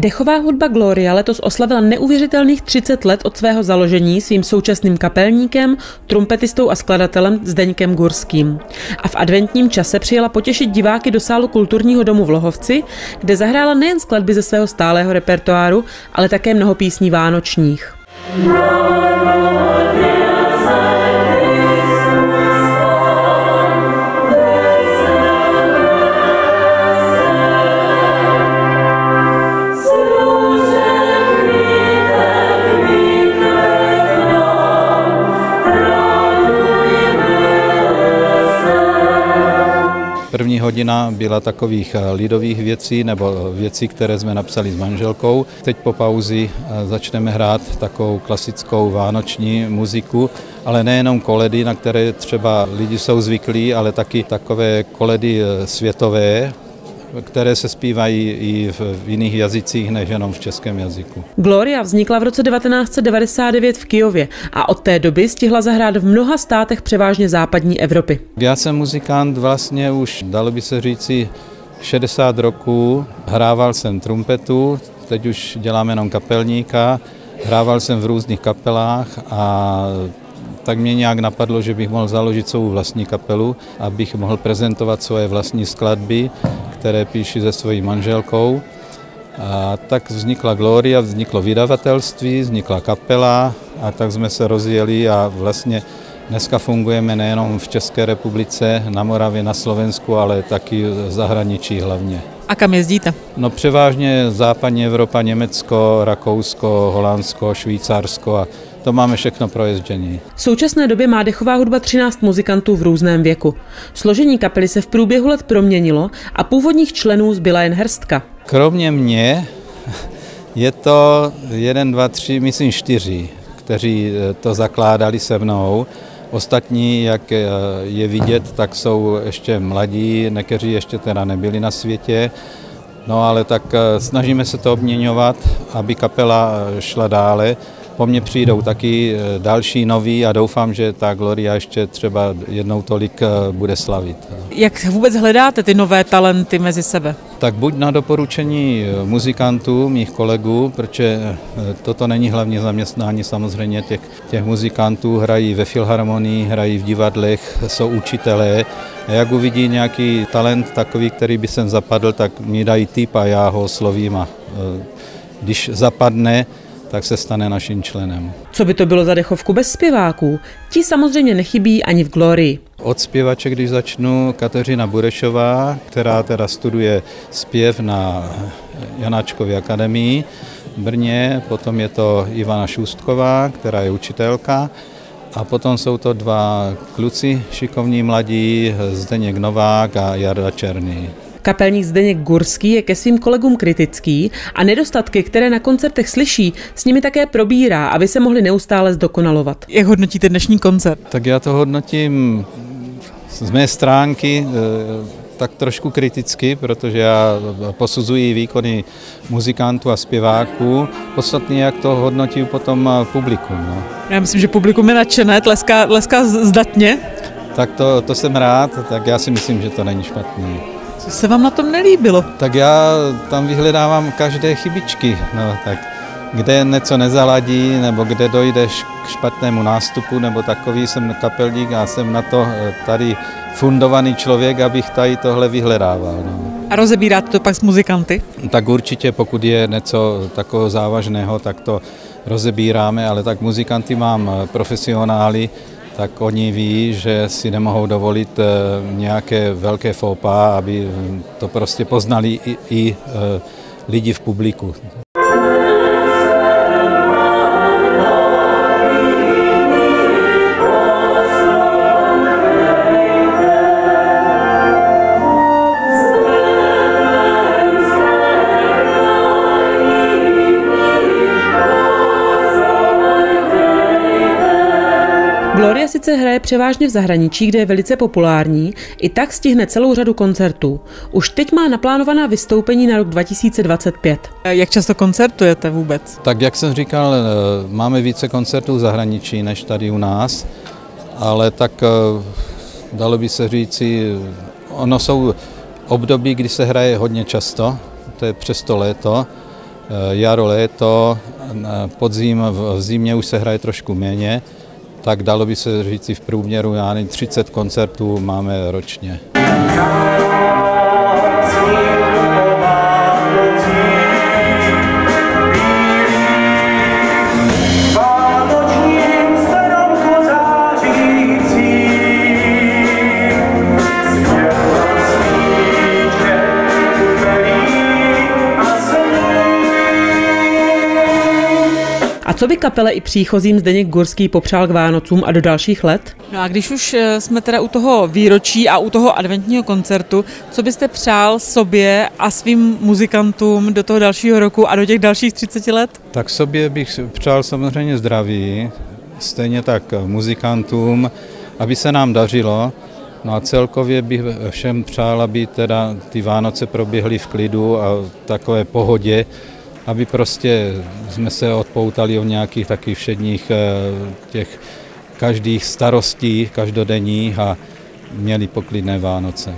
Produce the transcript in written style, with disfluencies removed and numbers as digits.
Dechová hudba Gloria letos oslavila neuvěřitelných 30 let od svého založení svým současným kapelníkem, trumpetistou a skladatelem Zdeňkem Gurským. A v adventním čase přijela potěšit diváky do sálu Kulturního domu v Lohovci, kde zahrála nejen skladby ze svého stálého repertoáru, ale také mnoho písní vánočních. První hodina byla takových lidových věcí nebo věcí, které jsme napsali s manželkou. Teď po pauzi začneme hrát takovou klasickou vánoční muziku, ale nejenom koledy, na které třeba lidi jsou zvyklí, ale taky takové koledy světové, které se zpívají i v jiných jazycích, než jenom v českém jazyku. Gloria vznikla v roce 1999 v Kyjově a od té doby stihla zahrát v mnoha státech převážně západní Evropy. Já jsem muzikant vlastně už, dalo by se říci, 60 roků. Hrával jsem trumpetu, teď už dělám jenom kapelníka, hrával jsem v různých kapelách a tak mě nějak napadlo, že bych mohl založit svou vlastní kapelu, abych mohl prezentovat svoje vlastní skladby, které píši se svojí manželkou. A tak vznikla Gloria, vzniklo vydavatelství, vznikla kapela a tak jsme se rozjeli a vlastně dneska fungujeme nejenom v České republice, na Moravě, na Slovensku, ale taky v zahraničí hlavně. A kam jezdíte? No převážně západní Evropa, Německo, Rakousko, Holandsko, Švýcarsko a to máme všechno projezdění. V současné době má dechová hudba 13 muzikantů v různém věku. Složení kapely se v průběhu let proměnilo a původních členů zbyla jen hrstka. Kromě mě je to 1, 2, 3, myslím 4, kteří to zakládali se mnou. Ostatní, jak je vidět, tak jsou ještě mladí, někteří ještě teda nebyli na světě. No ale tak snažíme se to obměňovat, aby kapela šla dále. Po mně přijdou taky další noví a doufám, že ta Gloria ještě třeba jednou tolik bude slavit. Jak vůbec hledáte ty nové talenty mezi sebe? Tak buď na doporučení muzikantů, mých kolegů, protože toto není hlavně zaměstnání samozřejmě těch muzikantů, hrají ve filharmonii, hrají v divadlech, jsou učitelé. A jak uvidí nějaký talent takový, který by sem zapadl, tak mi dají tip a já ho oslovím a když zapadne, tak se stane naším členem. Co by to bylo za dechovku bez zpěváků? Ti samozřejmě nechybí ani v Glorii. Od zpěvaček, když začnu, Kateřina Burešová, která teda studuje zpěv na Janáčkově akademii v Brně, potom je to Ivana Šustková, která je učitelka, a potom jsou to 2 kluci šikovní mladí, Zdeněk Novák a Jarda Černý. Kapelník Zdeněk Gurský je ke svým kolegům kritický a nedostatky, které na koncertech slyší, s nimi také probírá, aby se mohli neustále zdokonalovat. Jak hodnotíte dnešní koncert? Tak já to hodnotím z mé stránky tak trošku kriticky, protože já posuzuji výkony muzikantů a zpěváků. Podstatně, jak to hodnotí potom publikum. No. Já myslím, že publikum je nadšené, tleská zdatně. Tak to jsem rád, tak já si myslím, že to není špatný. Co se vám na tom nelíbilo? Tak já tam vyhledávám každé chybičky, no, tak kde něco nezaladí, nebo kde dojdeš k špatnému nástupu, nebo takový jsem kapelník a jsem na to tady fundovaný člověk, abych tady tohle vyhledával. No. A rozebíráte to pak s muzikanty? Tak určitě, pokud je něco takového závažného, tak to rozebíráme, ale tak muzikanty mám profesionály, tak oni ví, že si nemohou dovolit nějaké velké faux pas, aby to prostě poznali i lidi v publiku. Gloria sice hraje převážně v zahraničí, kde je velice populární, i tak stihne celou řadu koncertů. Už teď má naplánovaná vystoupení na rok 2025. Jak často koncertujete vůbec? Tak jak jsem říkal, máme více koncertů v zahraničí než tady u nás, ale tak dalo by se říci, ono jsou období, kdy se hraje hodně často, to je přes to léto, jaro, léto, podzim, v zimě už se hraje trošku méně, tak dalo by se říct v průměru 30 koncertů máme ročně. A co by kapele i příchozím Zdeněk Gurský popřál k Vánocům a do dalších let? No a když už jsme teda u toho výročí a u toho adventního koncertu, co byste přál sobě a svým muzikantům do toho dalšího roku a do těch dalších 30 let? Tak sobě bych přál samozřejmě zdraví, stejně tak muzikantům, aby se nám dařilo. No a celkově bych všem přál, aby teda ty Vánoce proběhly v klidu a takové pohodě, aby prostě jsme se odpoutali od nějakých takových všedních těch každých starostí každodenních a měli poklidné Vánoce.